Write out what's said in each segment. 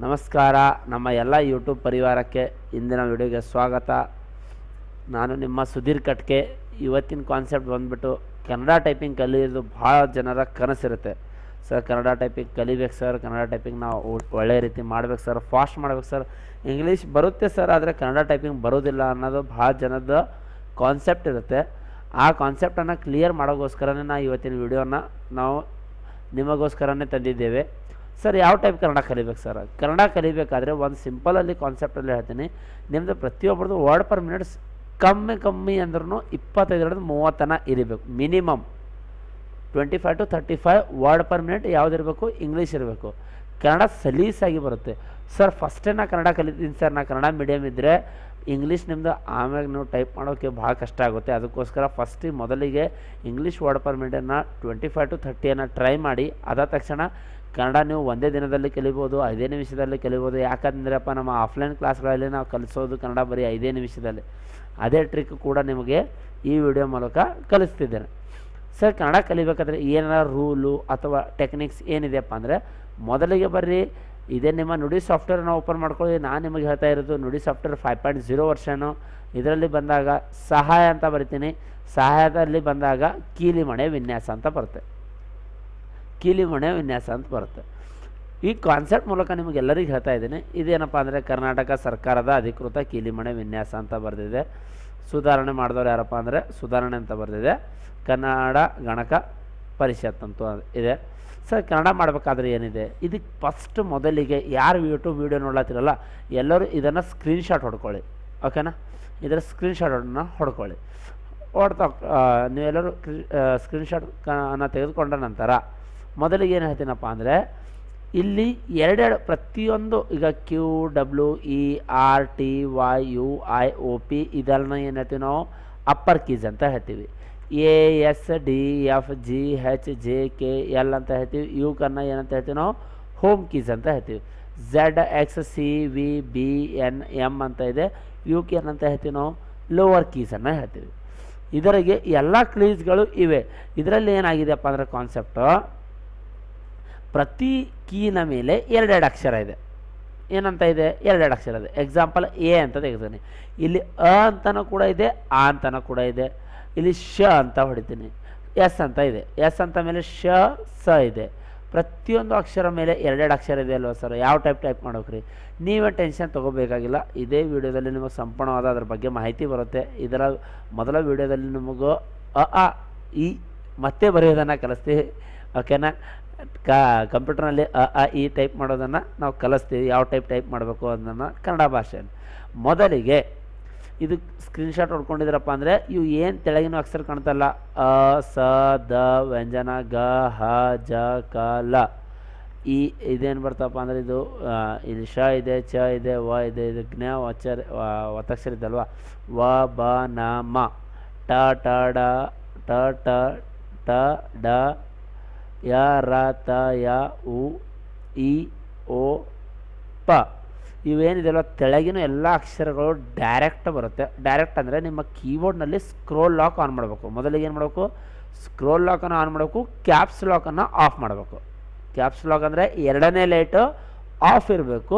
ನಮಸ್ಕಾರ ನಮ್ಮ ಎಲ್ಲ ಯೂಟ್ಯೂಬ್ ಪರಿವಾರಕ್ಕೆ ಇಂದಿನ ವಿಡಿಯೋಗೆ ಸ್ವಾಗತ. ನಾನು ನಿಮ್ಮ ಸುಧೀರ್ ಕಟ್ಕೆ. ಇವತ್ತಿನ ಕಾನ್ಸೆಪ್ಟ್ ಬಂದುಬಿಟ್ಟು ಕನ್ನಡ ಟೈಪಿಂಗ್ ಕಲಿಯೋದು ಭಾಳ ಜನರ ಕನಸಿರುತ್ತೆ. ಸರ್ ಕನ್ನಡ ಟೈಪಿಂಗ್ ಕಲಿಬೇಕು ಸರ್, ಕನ್ನಡ ಟೈಪಿಂಗ್ ನಾವು ಒಳ್ಳೆ ರೀತಿ ಮಾಡ್ಬೇಕು ಸರ್, ಫಾಸ್ಟ್ ಮಾಡ್ಬೇಕು ಸರ್, ಇಂಗ್ಲೀಷ್ ಬರುತ್ತೆ ಸರ್ ಆದರೆ ಕನ್ನಡ ಟೈಪಿಂಗ್ ಬರೋದಿಲ್ಲ ಅನ್ನೋದು ಭಾಳ ಜನದ ಕಾನ್ಸೆಪ್ಟ್ ಇರುತ್ತೆ. ಆ ಕಾನ್ಸೆಪ್ಟನ್ನು ಕ್ಲಿಯರ್ ಮಾಡೋಕ್ಕೋಸ್ಕರನೇ ನಾವು ಇವತ್ತಿನ ವಿಡಿಯೋನ ನಾವು ನಿಮಗೋಸ್ಕರನೇ ತಂದಿದ್ದೇವೆ. ಸರ್ ಯಾವ ಟೈಪ್ ಕನ್ನಡ ಕಲಿಬೇಕು ಸರ್? ಕನ್ನಡ ಕಲಿಬೇಕಾದ್ರೆ ಒಂದು ಸಿಂಪಲಲ್ಲಿ ಕಾನ್ಸೆಪ್ಟಲ್ಲಿ ಹೇಳ್ತೀನಿ. ನಿಮ್ಮದು ಪ್ರತಿಯೊಬ್ಬರದು ವರ್ಡ್ ಪರ್ ಮಿನಿಟ್ಸ್ ಕಮ್ಮಿ ಅಂದ್ರೂ 25-30 ಇರಬೇಕು. Minimum 25 to 35 word per minute ಯಾವುದಿರಬೇಕು? ಇಂಗ್ಲೀಷ್ ಇರಬೇಕು. ಕನ್ನಡ ಸಲೀಸಾಗಿ ಬರುತ್ತೆ. ಸರ್ ಫಸ್ಟೇ ನಾ ಕನ್ನಡ ಕಲಿತೀನಿ ಸರ್, ನಾ ಕನ್ನಡ ಮೀಡಿಯಮ್ ಇದ್ದರೆ ಇಂಗ್ಲೀಷ್ ನಿಮ್ಮದು ಆಮ್ಯಾಗ ನೀವು ಟೈಪ್ ಮಾಡೋಕ್ಕೆ ಭಾಳ ಕಷ್ಟ ಆಗುತ್ತೆ. ಅದಕ್ಕೋಸ್ಕರ ಮೊದಲಿಗೆ ಇಂಗ್ಲೀಷ್ ವರ್ಡ್ ಪರ್ ಮಿನಿಟನ್ನು 25 to 30 ಟ್ರೈ ಮಾಡಿ. ಅದಾದ ತಕ್ಷಣ ಕನ್ನಡ ನೀವು ಒಂದೇ ದಿನದಲ್ಲಿ ಕಲಿಬೋದು, 5 ನಿಮಿಷದಲ್ಲಿ ಕಲಿಬೋದು. ಯಾಕಂದ್ರಪ್ಪ ನಮ್ಮ ಆಫ್ಲೈನ್ ಕ್ಲಾಸ್ಗಳಲ್ಲಿ ನಾವು ಕಲಿಸೋದು ಕನ್ನಡ ಬರೀ 5 ನಿಮಿಷದಲ್ಲಿ. ಅದೇ ಟ್ರಿಕ್ ಕೂಡ ನಿಮಗೆ ಈ ವಿಡಿಯೋ ಮೂಲಕ ಕಲಿಸ್ತಿದ್ದೇನೆ. ಸರ್ ಕನ್ನಡ ಕಲಿಬೇಕಾದ್ರೆ ಏನಾರ ರೂಲು ಅಥವಾ ಟೆಕ್ನಿಕ್ಸ್ ಏನಿದೆಯಪ್ಪ ಅಂದರೆ, ಮೊದಲಿಗೆ ಬರ್ರಿ ಇದೇ ನಿಮ್ಮ ನುಡಿ ಸಾಫ್ಟ್ವೇರ್ನ ಓಪನ್ ಮಾಡ್ಕೊಳ್ಳಿ. ನಾನು ನಿಮಗೆ ಹೇಳ್ತಾ ಇರೋದು ನುಡಿ ಸಾಫ್ಟ್ವೇರ್ 5.0 ವರ್ಷನು. ಇದರಲ್ಲಿ ಬಂದಾಗ ಸಹಾಯ ಅಂತ ಬರಿತೀನಿ. ಸಹಾಯದಲ್ಲಿ ಬಂದಾಗ ಕೀಲಿಮಣೆ ವಿನ್ಯಾಸ ಅಂತ ಬರುತ್ತೆ. ಕೀಲಿಮಣೆ ವಿನ್ಯಾಸ ಅಂತ ಬರುತ್ತೆ. ಈ ಕಾನ್ಸೆಪ್ಟ್ ಮೂಲಕ ನಿಮಗೆಲ್ಲರಿಗೂ ಹೇಳ್ತಾ ಇದ್ದೀನಿ. ಇದೇನಪ್ಪ ಅಂದರೆ ಕರ್ನಾಟಕ ಸರ್ಕಾರದ ಅಧಿಕೃತ ಕೀಲಿಮಣೆ ವಿನ್ಯಾಸ ಅಂತ ಬರೆದಿದೆ. ಸುಧಾರಣೆ ಮಾಡಿದವ್ರು ಯಾರಪ್ಪ ಅಂದರೆ ಸುಧಾರಣೆ ಅಂತ ಬರೆದಿದೆ. ಕನ್ನಡ ಗಣಕ ಪರಿಷತ್ ಅಂತೂ ಇದೆ. ಸರ್ ಕನ್ನಡ ಮಾಡಬೇಕಾದ್ರೆ ಏನಿದೆ, ಇದಕ್ಕೆ ಫಸ್ಟ್ ಮೊದಲಿಗೆ ಯಾರು ಯೂಟ್ಯೂಬ್ ವೀಡಿಯೋ ನೋಡ್ಲತ್ತಿರಲ್ಲ ಎಲ್ಲರೂ ಇದನ್ನು ಸ್ಕ್ರೀನ್ಶಾಟ್ ಹೊಡ್ಕೊಳ್ಳಿ. ಓಕೆನಾ? ಇದರ ಸ್ಕ್ರೀನ್ಶಾಟನ್ನು ಹೊಡ್ಕೊಳ್ಳಿ. ನೀವೆಲ್ಲರೂ ಸ್ಕ್ರೀನ್ಶಾಟನ್ನು ತೆಗೆದುಕೊಂಡ ನಂತರ ಮೊದಲಿಗೆ ಏನು ಹೇಳ್ತೀನಪ್ಪ ಅಂದರೆ, ಇಲ್ಲಿ ಎರಡೆರಡು ಪ್ರತಿಯೊಂದು ಈಗ QWERTYUIOP ಇದನ್ನು ಏನು ಹೇಳ್ತೀವಿ ನಾವು? ಅಪ್ಪರ್ ಕೀಸ್ ಅಂತ ಹೇಳ್ತೀವಿ. ASDFGHJKL ಅಂತ ಹೇಳ್ತೀವಿ. ಯುಕನ್ನು ಏನಂತ ಹೇಳ್ತೀವಿ ನಾವು? ಹೋಮ್ ಕೀಸ್ ಅಂತ ಹೇಳ್ತೀವಿ. ZXCVBNM ಅಂತ ಇದೆ. ಯುಕೆ ಏನಂತ ಹೇಳ್ತೀವಿ ನಾವು? ಲೋವರ್ ಕೀಸನ್ನು ಹೇಳ್ತೀವಿ. ಇದರಿಗೆ ಎಲ್ಲ ಕೀಸ್ಗಳು ಇವೆ. ಇದರಲ್ಲಿ ಏನಾಗಿದೆಯಪ್ಪ ಅಂದರೆ ಕಾನ್ಸೆಪ್ಟು, ಪ್ರತಿ ಕೀನ ಮೇಲೆ ಎರಡೆರಡು ಅಕ್ಷರ ಇದೆ. ಏನಂತ ಇದೆ? ಎರಡೆರಡು ಅಕ್ಷರ ಇದೆ. ಎಕ್ಸಾಂಪಲ್ ಎ ಅಂತ ತೆಗೆದುತೀನಿ. ಇಲ್ಲಿ ಅ ಅಂತನೂ ಕೂಡ ಇದೆ, ಆ ಅಂತನೂ ಕೂಡ ಇದೆ. ಇಲ್ಲಿ ಶ ಅಂತ ಹೊಡಿತೀನಿ, ಎಸ್ ಅಂತ ಇದೆ. ಎಸ್ ಅಂತ ಮೇಲೆ ಶ ಸ ಇದೆ. ಪ್ರತಿಯೊಂದು ಅಕ್ಷರ ಮೇಲೆ ಎರಡೆರಡು ಅಕ್ಷರ ಇದೆ ಅಲ್ವ ಸರ್? ಯಾವ ಟೈಪ್ ಮಾಡ್ಬೇಕ್ರಿ? ನೀವೇ ಟೆನ್ಷನ್ ತೊಗೋಬೇಕಾಗಿಲ್ಲ. ಇದೇ ವಿಡಿಯೋದಲ್ಲಿ ನಿಮಗೆ ಸಂಪೂರ್ಣವಾದ ಅದ್ರ ಬಗ್ಗೆ ಮಾಹಿತಿ ಬರುತ್ತೆ. ಇದರ ಮೊದಲ ವಿಡಿಯೋದಲ್ಲಿ ನಿಮಗೂ ಅ ಈ ಮತ್ತೆ ಬರೆಯೋದನ್ನು ಕಲಿಸ್ತೀವಿ. ಓಕೆನಾ? ಕಂಪ್ಯೂಟರ್ನಲ್ಲಿ ಅ ಈ ಟೈಪ್ ಮಾಡೋದನ್ನು ನಾವು ಕಲಿಸ್ತೀವಿ. ಯಾವ ಟೈಪ್ ಮಾಡಬೇಕು ಅನ್ನೋದನ್ನು ಕನ್ನಡ ಭಾಷೆಯಲ್ಲಿ. ಮೊದಲಿಗೆ ಇದು ಸ್ಕ್ರೀನ್ಶಾಟ್ ಹೊಡ್ಕೊಂಡಿದ್ದೀರಪ್ಪ ಅಂದರೆ ಇವು ಏನು ತೆಳಗಿನ ಅಕ್ಷರ ಕಾಣ್ತಲ್ಲ, ಅ ಸ ದ ವ್ಯಂಜನ ಗ ಹ ಜ ಕ ಲ. ಈ ಇದೇನು ಬರ್ತಪ್ಪ ಅಂದರೆ ಇದು ಇಲ್ಲಿ ಶ ಇದೆ, ಚ ಇದೆ, ವ ಇದೆ, ಇದು ಜ್ಞ ಒತ್ತಕ್ಷರ ಇದಲ್ವ. ವ ಬ ನ ಮ ಟ ಟ ಡ ಟ ಟ ಟ ಡ ಯ ರ ತ ಯ ಉ ಇ ಓ ಪ. ಇವೇನಿದೆಯಲ್ಲ ತೆಳಗಿನ ಎಲ್ಲ ಅಕ್ಷರಗಳು ಡೈರೆಕ್ಟ್ ಬರುತ್ತೆ. ಡೈರೆಕ್ಟ್ ಅಂದರೆ ನಿಮ್ಮ ಕೀಬೋರ್ಡ್ನಲ್ಲಿ ಸ್ಕ್ರೋಲ್ ಲಾಕ್ ಆನ್ ಮಾಡಬೇಕು. ಮೊದಲಿಗೆ ಏನು ಮಾಡಬೇಕು? ಸ್ಕ್ರೋಲ್ ಲಾಕನ್ನು ಆನ್ ಮಾಡಬೇಕು. ಕ್ಯಾಪ್ಸ್ ಲಾಕನ್ನು ಆಫ್ ಮಾಡಬೇಕು. ಕ್ಯಾಪ್ಸ್ ಲಾಕ್ ಅಂದರೆ 2ನೇ ಲೈಟು ಆಫ್ ಇರಬೇಕು,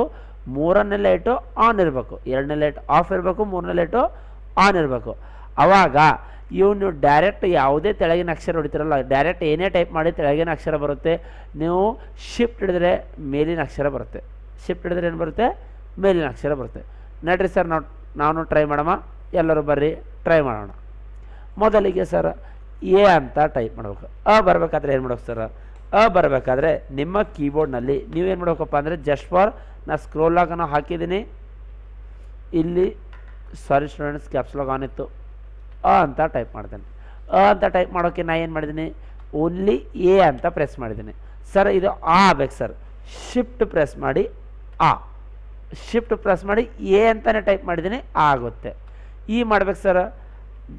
3ನೇ ಲೈಟು ಆನ್ ಇರಬೇಕು. 2ನೇ ಲೈಟ್ ಆಫ್ ಇರಬೇಕು, 3ನೇ ಲೈಟು ಆನ್ ಇರಬೇಕು. ಆವಾಗ ನೀವು ಡೈರೆಕ್ಟ್ ಯಾವುದೇ ತೆಳಗಿನ ಅಕ್ಷರ ಹೊಡಿತೀರಲ್ಲ, ಡೈರೆಕ್ಟ್ ಏನೇ ಟೈಪ್ ಮಾಡಿ ತೆಳಗಿನ ಅಕ್ಷರ ಬರುತ್ತೆ. ನೀವು ಶಿಫ್ಟ್ ಹಿಡಿದ್ರೆ ಮೇಲಿನ ಅಕ್ಷರ ಬರುತ್ತೆ. ಶಿಫ್ಟ್ ಹಿಡಿದ್ರೆ ಏನು ಬರುತ್ತೆ? ಮೇಲಿನ ಅಕ್ಷರ ಬರುತ್ತೆ. ನಡ್ರಿ ಸರ್ ನಾನು ಟ್ರೈ ಮಾಡಮ್ಮ, ಎಲ್ಲರೂ ಬರ್ರಿ ಟ್ರೈ ಮಾಡೋಣ. ಮೊದಲಿಗೆ ಸರ್ ಎ ಅಂತ ಟೈಪ್ ಮಾಡ್ಬೇಕು. ಅ ಬರಬೇಕಾದ್ರೆ ಏನು ಮಾಡ್ಬೇಕು ಸರ್? ಅ ಬರಬೇಕಾದ್ರೆ ನಿಮ್ಮ ಕೀಬೋರ್ಡ್ನಲ್ಲಿ ನೀವೇನು ಮಾಡ್ಬೇಕಪ್ಪ ಅಂದರೆ ಜಸ್ಟ್ ಫಾರ್ ನಾ ಸ್ಕ್ರೋಲ್ ಲಾಕನ್ನು ಹಾಕಿದ್ದೀನಿ. ಇಲ್ಲಿ ಸಾರಿ ಸ್ಟೂಡೆಂಟ್ಸ್, ಕ್ಯಾಪ್ಸ್ ಲಾಕ್ ಆನ್ ಇತ್ತು. ಅ ಅಂತ ಟೈಪ್ ಮಾಡ್ತೇನೆ. ಅ ಅಂತ ಟೈಪ್ ಮಾಡೋಕ್ಕೆ ನಾ ಏನು ಮಾಡಿದ್ದೀನಿ? ಓನ್ಲಿ ಎ ಅಂತ ಪ್ರೆಸ್ ಮಾಡಿದ್ದೀನಿ. ಸರ್ ಇದು ಆ ಆಗ್ಬೇಕು ಸರ್. ಶಿಫ್ಟ್ ಪ್ರೆಸ್ ಮಾಡಿ ಆ, ಶಿಫ್ಟ್ ಪ್ರೆಸ್ ಮಾಡಿ ಎ ಅಂತಲೇ ಟೈಪ್ ಮಾಡಿದ್ದೀನಿ, ಆ ಆಗುತ್ತೆ. ಈ ಮಾಡ್ಬೇಕು ಸರ್.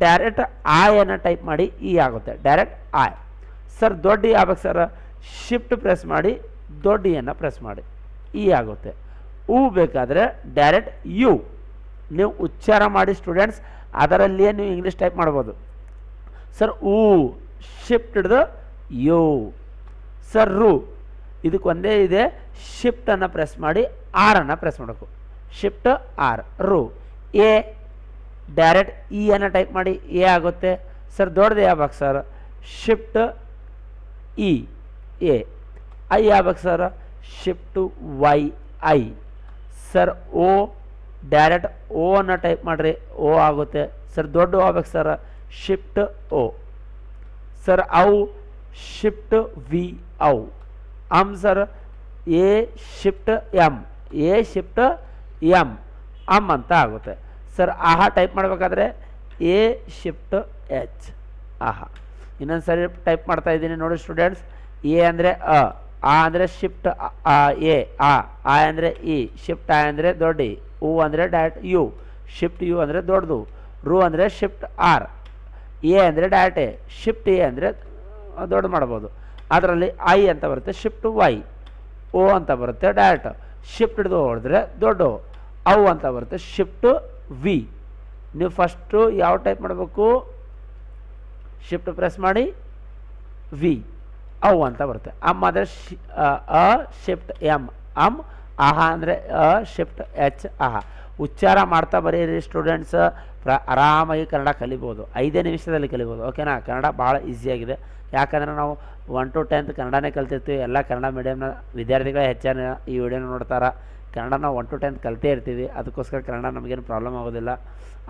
ಡೈರೆಕ್ಟ್ ಆಯನ್ನು ಟೈಪ್ ಮಾಡಿ ಇ ಆಗುತ್ತೆ. ಡೈರೆಕ್ಟ್ ಆ. ಸರ್ ದೊಡ್ಡ ಇ ಆಗ್ಬೇಕು ಸರ್. ಶಿಫ್ಟ್ ಪ್ರೆಸ್ ಮಾಡಿ ದೊಡ್ಡ ಇಯನ್ನು ಪ್ರೆಸ್ ಮಾಡಿ ಇ ಆಗುತ್ತೆ. ಉ ಬೇಕಾದರೆ ಡೈರೆಕ್ಟ್ ಯು ನೀವು ಉಚ್ಚಾರ ಮಾಡಿ ಸ್ಟೂಡೆಂಟ್ಸ್, ಅದರಲ್ಲಿಯೇ ನೀವು ಇಂಗ್ಲೀಷ್ ಟೈಪ್ ಮಾಡ್ಬೋದು. ಸರ್ ಉ ಶಿಫ್ಟ್ ಹಿಡಿದು ಯು. ಸರ್ ರು ಇದಕ್ಕೆ ಒಂದೇ ಇದೆ, ಶಿಫ್ಟನ್ನು ಪ್ರೆಸ್ ಮಾಡಿ ಆರನ್ನು ಪ್ರೆಸ್ ಮಾಡಬೇಕು. ಶಿಫ್ಟ್ ಆರ್ ರು. ಎ ಡೈರೆಕ್ಟ್ ಇ ಅನ್ನು ಟೈಪ್ ಮಾಡಿ ಎ ಆಗುತ್ತೆ ಸರ್. ದೊಡ್ಡದು ಯಾವಾಗ ಸರ್? ಶಿಫ್ಟ್ ಇ ಎ. ಐ ಯಾವಾಗ ಸರ್? ಶಿಫ್ಟ್ ವೈ ಐ ಸರ್. ಓ ಡೈರೆಕ್ಟ್ ಓ ಅನ್ನು ಟೈಪ್ ಮಾಡಿರಿ, ಓ ಆಗುತ್ತೆ ಸರ್. ದೊಡ್ಡ ಆಗ್ಬೇಕು ಸರ್, ಶಿಫ್ಟ್ ಓ ಸರ್. ಔ ಶಿಫ್ಟ್ ವಿ ಔ. ಅಮ್ sir, A shift M, A shift M ಅಮ್ ಅಂತ ಆಗುತ್ತೆ ಸರ್. ಆಹಾ ಟೈಪ್ ಮಾಡಬೇಕಾದ್ರೆ ಎ ಶಿಫ್ಟ್ ಎಚ್ ಆಹಾ. ಇನ್ನೊಂದು ಸರಿ ಟೈಪ್ ಮಾಡ್ತಾ ಇದ್ದೀನಿ ನೋಡಿ ಸ್ಟೂಡೆಂಟ್ಸ್. ಎ ಅಂದರೆ ಅ, ಆ ಅಂದರೆ ಶಿಫ್ಟ್ ಎ ಆ ಅಂದರೆ ಇ, ಶಿಫ್ಟ್ ಆ ಅಂದರೆ ದೊಡ್ಡ ಇ, ಉ ಅಂದರೆ ಡೈರೆಕ್ಟ್ ಯು, ಶಿಫ್ಟ್ ಯು ಅಂದರೆ ದೊಡ್ಡದು, ರು ಅಂದರೆ ಶಿಫ್ಟ್ ಆರ್, ಎ ಅಂದರೆ ಡೈರೆಕ್ಟ್ ಎ, ಶಿಫ್ಟ್ ಎ ಅಂದರೆ ದೊಡ್ಡ ಮಾಡ್ಬೋದು. ಅದರಲ್ಲಿ ಐ ಅಂತ ಬರುತ್ತೆ, ಶಿಫ್ಟ್ ವೈ, ಓ ಅಂತ ಬರುತ್ತೆ ಡೈರೆಕ್ಟ್, ಶಿಫ್ಟ್ ಹಿಡಿದು ಹೊಡೆದ್ರೆ ದೊಡ್ಡ, ಔ ಅಂತ ಬರುತ್ತೆ, ಶಿಫ್ಟ್ ವಿ. ನೀವು ಫಸ್ಟು ಯಾವ ಟೈಪ್ ಮಾಡಬೇಕು? ಶಿಫ್ಟ್ ಪ್ರೆಸ್ ಮಾಡಿ ವಿ, ಔ ಅಂತ ಬರುತ್ತೆ. ಅಮ್ ಅಂದರೆ ಅ ಶಿಫ್ಟ್ ಎಮ್ ಅಮ್, ಆಹಾ ಅಂದರೆ ಅ ಶಿಫ್ಟ್ ಎಚ್ ಆಹಾ. ಉಚ್ಚಾರ ಮಾಡ್ತಾ ಬರೀರಿ ಸ್ಟೂಡೆಂಟ್ಸ್, ಆರಾಮಾಗಿ ಕನ್ನಡ ಕಲಿಬೋದು, 5 ನಿಮಿಷದಲ್ಲಿ ಕಲಿಬೋದು. ಓಕೆನಾ? ಕನ್ನಡ ಭಾಳ ಈಸಿಯಾಗಿದೆ. ಯಾಕಂದರೆ ನಾವು 1 to 10th ಕನ್ನಡನೇ ಕಲ್ತಿರ್ತೀವಿ. ಎಲ್ಲ ಕನ್ನಡ ಮೀಡಿಯಮ್ನ ವಿದ್ಯಾರ್ಥಿಗಳೇ ಹೆಚ್ಚಾನ ಈ ವಿಡಿಯೋನ ನೋಡ್ತಾರೆ. ಕನ್ನಡ ನಾವು 1 to 10th ಕಲಿತೇ ಇರ್ತೀವಿ, ಅದಕ್ಕೋಸ್ಕರ ಕನ್ನಡ ನಮಗೇನು ಪ್ರಾಬ್ಲಮ್ ಆಗೋದಿಲ್ಲ.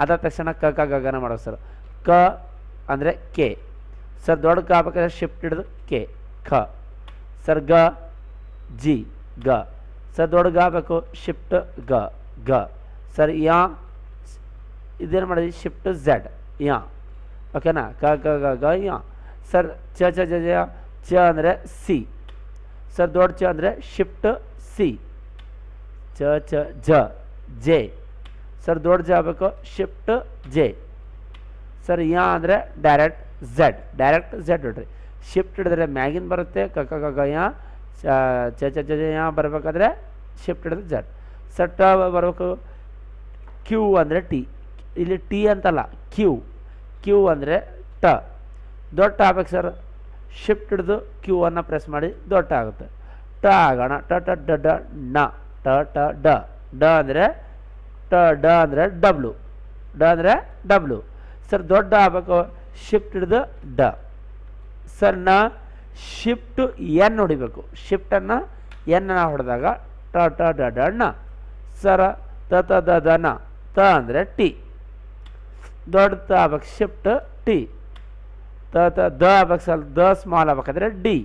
ಅದಾದ ತಕ್ಷಣ ಕ ಕ ಗಗನ ಮಾಡೋದು ಸರ್. ಕ ಅಂದರೆ ಕೆ ಸರ್. ದೊಡ್ಡ ಕ ಆಗ್ಬೇಕಾದ್ರೆ ಶಿಫ್ಟ್ ಹಿಡಿದು ಕೆ ಖ ಸರ್. ಗ ಜಿ ಗ ಸರ್. ದೊಡ್ಡ ಗ ಆಗಬೇಕು, ಶಿಫ್ಟ್ ಗ ಗ ಸರ್. ಯಾ ಇದೇನು ಮಾಡಿದ್ವಿ? ಶಿಫ್ಟ್ ಝೆಡ್ ಯಾ. ಓಕೆನಾ? ಕ ಗ ಗ ಗ ಯಾ ಸರ್. ಚ ಚ ಜ ಜ ಚ ಅಂದರೆ ಸಿ ಸರ್. ದೊಡ್ಡ ಚ ಅಂದರೆ ಶಿಫ್ಟ್ ಸಿ, ಚ ಚ ಜ ಜೆ ಸರ್. ದೊಡ್ಡ ಜ ಆಗಬೇಕು, ಶಿಫ್ಟ್ ಜೆ ಸರ್. ಯಾ ಅಂದರೆ ಡೈರೆಕ್ಟ್ ಝೆಡ್, ಡೈರೆಕ್ಟ್ ಝೆಡ್ ಹೊಡ್ರಿ. ಶಿಫ್ಟ್ ಹಿಡಿದ್ರೆ ಮ್ಯಾಗಿನ್ ಬರುತ್ತೆ ಕ ಕ ಗ ಗ ಯಾ. ಚ ಚ ಜ ಯಾ ಬರಬೇಕಾದ್ರೆ ಶಿಫ್ಟ್ ಹಿಡಿದ್ರೆ ಝೆಡ್ ಸರ್. ಟ ಬರಬೇಕು, ಕ್ಯೂ ಅಂದರೆ ಟಿ, ಇಲ್ಲಿ ಟಿ ಅಂತಲ್ಲ ಕ್ಯೂ, ಕ್ಯೂ ಅಂದರೆ ಟ. ದೊಡ್ಡ ಆಗ್ಬೇಕು ಸರ್. ಶಿಫ್ಟ್ ಹಿಡಿದು ಕ್ಯೂ ಅನ್ನು ಪ್ರೆಸ್ ಮಾಡಿ ದೊಡ್ಡ ಆಗುತ್ತೆ. ಟ ಆಗೋಣ. ಟ ಟ ಡ ಡ ನ ಟ ಟ ಡ ಡ ಅಂದರೆ ಟ, ಡ ಅಂದರೆ ಡಬ್ಲು, ಡ ಅಂದರೆ ಡಬ್ಲು ಸರ್. ದೊಡ್ಡ ಆಗಬೇಕು, ಶಿಫ್ಟ್ ಹಿಡಿದು ಡ ಸರ್. ನ ಶಿಫ್ಟ್ ಎನ್ ಹೊಡಿಬೇಕು, ಶಿಫ್ಟನ್ನು ಎನ್ನ ಹೊಡೆದಾಗ ಟ ಟ ಡ ಡ ನ ಸರ. ತ ತ ದ ದ ನ ತ ಅಂದರೆ ಟಿ. ದೊಡ್ಡ ತ ಆಗ್ಬೇಕು, ಶಿಫ್ಟ್ ಟಿ. ತ ತ ದ ಆಗ್ಬೇಕು ಸರ್. ದ ಸ್ಮಾಲ್ ಆಗ್ಬೇಕಾದ್ರೆ ಡಿ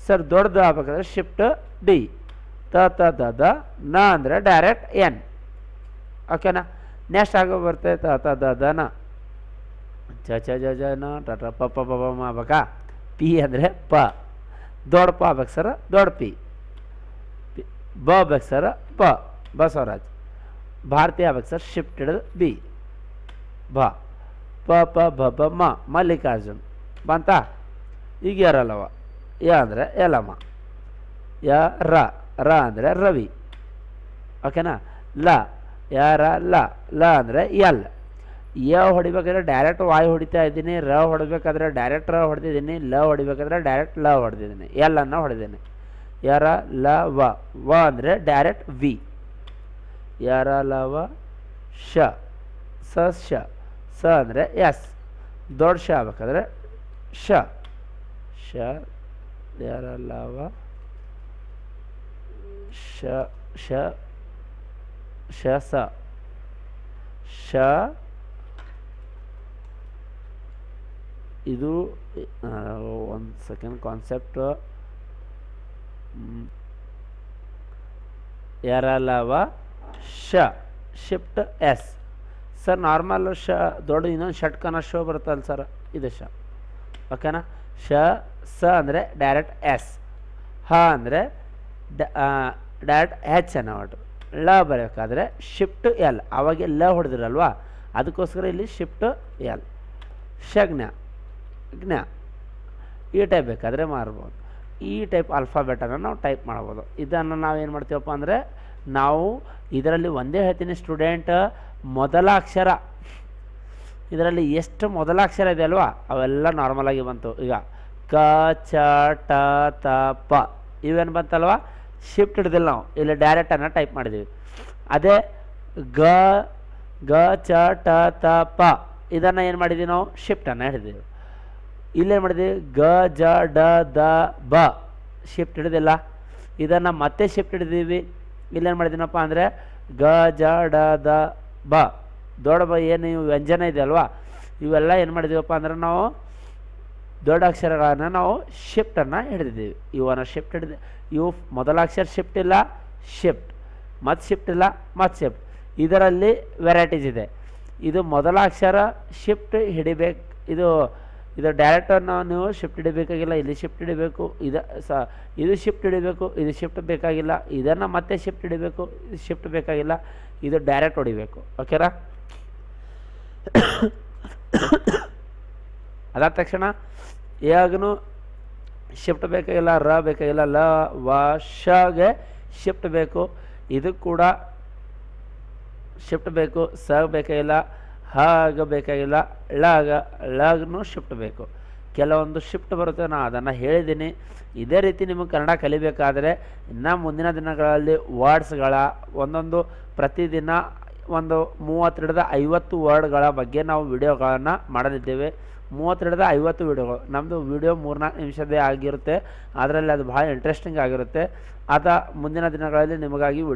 ಸರ್. ದೊಡ್ಡದು ಆಗ್ಬೇಕಾದ್ರೆ ಶಿಫ್ಟ್ ಡಿ. ತ ತ ದ ದ ನ ಅಂದರೆ ಡೈರೆಕ್ಟ್ ಎನ್. ಓಕೆನಾ? ನೆಕ್ಸ್ಟ್ ಆಗೋ ಬರುತ್ತೆ ತ ತ ದ ದ ನ ಚ ಚ ಜ ಜ ನ ಟ ಟ ಪ ಪ ಪ ಮ ಆಗ್ಬೇಕಾ. ಪಿ ಅಂದರೆ ಪ. ದೊಡ್ಡ ಪ ಆಗ್ಬೇಕು ಸರ್, ದೊಡ್ಡ ಪಿ. ಬ ಆಗ್ಬೇಕು ಸರ್, ಪ ಬಸವರಾಜ್. ಭಾರತಿ ಆಗ್ಬೇಕು ಸರ್, ಶಿಫ್ಟ್ ಹಿಡಿದು ಬಿ ಬ. ಪ ಪ ಬ ಬ ಮ ಮಲ್ಲಿಕಾರ್ಜುನ್ ಬಂತ. ಈಗ ಎರಲ್ಲವ. ಯ ಅಂದರೆ ಯಲಮ್ಮ. ಯ ರ ರ ಅಂದರೆ ರವಿ. ಓಕೆನಾ? ಲ ಯ ರ ಲ ಲ ಅಂದರೆ ಎಲ್. ಯ ಹೊಡಿಬೇಕಾದ್ರೆ ಡೈರೆಕ್ಟ್ ವಾಯ್ ಹೊಡಿತಾ ಇದ್ದೀನಿ, ರ ಹೊಡಬೇಕಾದ್ರೆ ಡೈರೆಕ್ಟ್ ರ ಹೊಡೆದಿದ್ದೀನಿ, ಲ ಹೊಡಿಬೇಕಾದ್ರೆ ಡೈರೆಕ್ಟ್ ಲ ಹೊಡೆದಿದ್ದೀನಿ, ಎಲ್ ಅನ್ನು ಹೊಡೆದಿದ್ದೀನಿ. ಯ ರ ಲ ವ ವ ಅಂದರೆ ಡೈರೆಕ್ಟ್ ವಿ. ಯ ರ ಲ ವ ಶ ಸ ಶ ಸ ಅಂದರೆ ಎಸ್. ದೊಡ್ಡ ಶ ಆಗ್ಬೇಕಾದ್ರೆ ಶ ಶ. ಯ ರ ಲ ವ ಶ ಶ ಶ ಸ ಶ. ಇದು ಒಂದು ಸೆಕೆಂಡ್ ಕಾನ್ಸೆಪ್ಟ್. ಎರಲವ ಶ ಶಿಫ್ಟ್ ಎಸ್ ಸರ್. ನಾರ್ಮಲ್ ಶ ದೊಡ್ಡ ಇನ್ನೊಂದು ಷಟ್ಕನ ಶೋ ಬರುತ್ತಲ್ಲ ಸರ್, ಇದು ಶ. ಓಕೆನಾ? ಶ ಸ ಅಂದರೆ ಡೈರೆಕ್ಟ್ ಎಸ್. ಹ ಅಂದರೆ ಡೈರೆಕ್ಟ್ ಹೆಚ್ ಅನ್ನೋ ಒಟ್ಟು. ಳ ಬರಬೇಕಾದ್ರೆ ಶಿಫ್ಟ್ ಎಲ್. ಅವಾಗ ಲ ಹೊಡೆದಿರಲ್ವಾ, ಅದಕ್ಕೋಸ್ಕರ ಇಲ್ಲಿ ಶಿಫ್ಟ್ ಎಲ್. ಶಜ್ಞ ಜ್ಞ ಈ ಟೈಪ್ ಬೇಕಾದರೆ ಮಾರ್ಬೋದು. ಈ ಟೈಪ್ ಆಲ್ಫಾಬೆಟನ್ನು ನಾವು ಟೈಪ್ ಮಾಡ್ಬೋದು. ಇದನ್ನು ನಾವೇನು ಮಾಡ್ತೀವಪ್ಪ ಅಂದರೆ, ನಾವು ಇದರಲ್ಲಿ ಒಂದೇ ಹೇಳ್ತೀನಿ ಸ್ಟೂಡೆಂಟ್, ಮೊದಲ ಅಕ್ಷರ ಇದರಲ್ಲಿ ಎಷ್ಟು ಮೊದಲ ಅಕ್ಷರ ಇದೆ ಅಲ್ವಾ, ಅವೆಲ್ಲ ನಾರ್ಮಲಾಗಿ ಬಂತು. ಈಗ ಕ ಚ ಟ ತ ಪ ಇವೇನು ಬಂತಲ್ವ ಶಿಫ್ಟ್ ಹಿಡ್ದಿಲ್ಲ ನಾವು ಇಲ್ಲಿ ಡೈರೆಕ್ಟನ್ನು ಟೈಪ್ ಮಾಡಿದ್ದೀವಿ. ಅದೇ ಗ ಗ ಚ ಟ ತ ಪ ಇದನ್ನು ಏನು ಮಾಡಿದ್ದೀವಿ ನಾವು ಶಿಫ್ಟನ್ನು ಹಿಡಿದೀವಿ. ಇಲ್ಲೇನು ಮಾಡಿದ್ದೀವಿ ಗ ಜ ಡ ದ ಬ ಶಿಫ್ಟ್ ಹಿಡಿದಿಲ್ಲ, ಇದನ್ನು ಮತ್ತೆ ಶಿಫ್ಟ್ ಹಿಡಿದೀವಿ. ಇಲ್ಲೇನು ಮಾಡಿದ್ದೀನಪ್ಪ ಅಂದರೆ ಗ ಜ ಡ ದ ಬ ದೊಡ್ಡ ಬ ಏನು ಇವು ವ್ಯಂಜನ ಇದೆ ಅಲ್ವಾ, ಇವೆಲ್ಲ ಏನು ಮಾಡಿದ್ದೀವಪ್ಪ ಅಂದ್ರೆ ನಾವು ದೊಡ್ಡ ಅಕ್ಷರಗಳನ್ನು ನಾವು ಶಿಫ್ಟನ್ನು ಹಿಡಿದಿದ್ದೀವಿ. ಇವನ್ನ ಶಿಫ್ಟ್ ಹಿಡಿದು ಇವು ಮೊದಲ ಅಕ್ಷರ ಶಿಫ್ಟ್ ಇಲ್ಲ, ಶಿಫ್ಟ್ ಮತ್ತು ಶಿಫ್ಟ್ ಇಲ್ಲ, ಮತ್ತು ಶಿಫ್ಟ್. ಇದರಲ್ಲಿ ವೆರೈಟೀಸ್ ಇದೆ. ಇದು ಮೊದಲ ಅಕ್ಷರ ಶಿಫ್ಟ್ ಹಿಡಿಬೇಕು, ಇದು ಡೈರೆಕ್ಟನ್ನು ನೀವು ಶಿಫ್ಟ್ ಹಿಡಿಬೇಕಾಗಿಲ್ಲ, ಇಲ್ಲಿ ಶಿಫ್ಟ್ ಹಿಡಿಬೇಕು, ಇದು ಶಿಫ್ಟ್ ಹಿಡಿಬೇಕು, ಇದು ಶಿಫ್ಟ್ ಬೇಕಾಗಿಲ್ಲ, ಇದನ್ನು ಮತ್ತೆ ಶಿಫ್ಟ್ ಹಿಡಿಬೇಕು, ಇದು ಶಿಫ್ಟ್ ಬೇಕಾಗಿಲ್ಲ, ಇದು ಡೈರೆಕ್ಟ್ ಹೊಡಿಬೇಕು. ಓಕೆನಾ? ಅದಾದ ತಕ್ಷಣ ಯಾಗನು ಶಿಫ್ಟ್ ಬೇಕಾಗಿಲ್ಲ, ರ ಬೇಕಾಗಿಲ್ಲ, ಲ ವ ಶಗೆ ಶಿಫ್ಟ್ ಬೇಕು, ಇದು ಕೂಡ ಶಿಫ್ಟ್ ಬೇಕು, ಸ ಬೇಕಾಗಿಲ್ಲ, ಹಾಗ ಬೇಕಾಗಿಲ್ಲ, ಲಗ್ನು ಶಿಫ್ಟ್ ಬೇಕು. ಕೆಲವೊಂದು ಶಿಫ್ಟ್ ಬರುತ್ತೆ, ನಾನು ಅದನ್ನು ಹೇಳಿದ್ದೀನಿ. ಇದೇ ರೀತಿ ನಿಮಗೆ ಕನ್ನಡ ಕಲಿಬೇಕಾದರೆ ಇನ್ನು ಮುಂದಿನ ದಿನಗಳಲ್ಲಿ ವರ್ಡ್ಸ್ಗಳ ಒಂದೊಂದು ಪ್ರತಿದಿನ ಒಂದು 30-50 ವರ್ಡ್ಗಳ ಬಗ್ಗೆ ನಾವು ವಿಡಿಯೋಗಳನ್ನು ಮಾಡಲಿದ್ದೇವೆ. 30-50 ವಿಡಿಯೋಗಳು. ನಮ್ಮದು ವಿಡಿಯೋ 3-4 ನಿಮಿಷದೇ ಆಗಿರುತ್ತೆ, ಅದರಲ್ಲಿ ಅದು ಭಾಳ ಇಂಟ್ರೆಸ್ಟಿಂಗ್ ಆಗಿರುತ್ತೆ. ಮುಂದಿನ ದಿನಗಳಲ್ಲಿ ನಿಮಗಾಗಿ ವಿಡಿಯೋ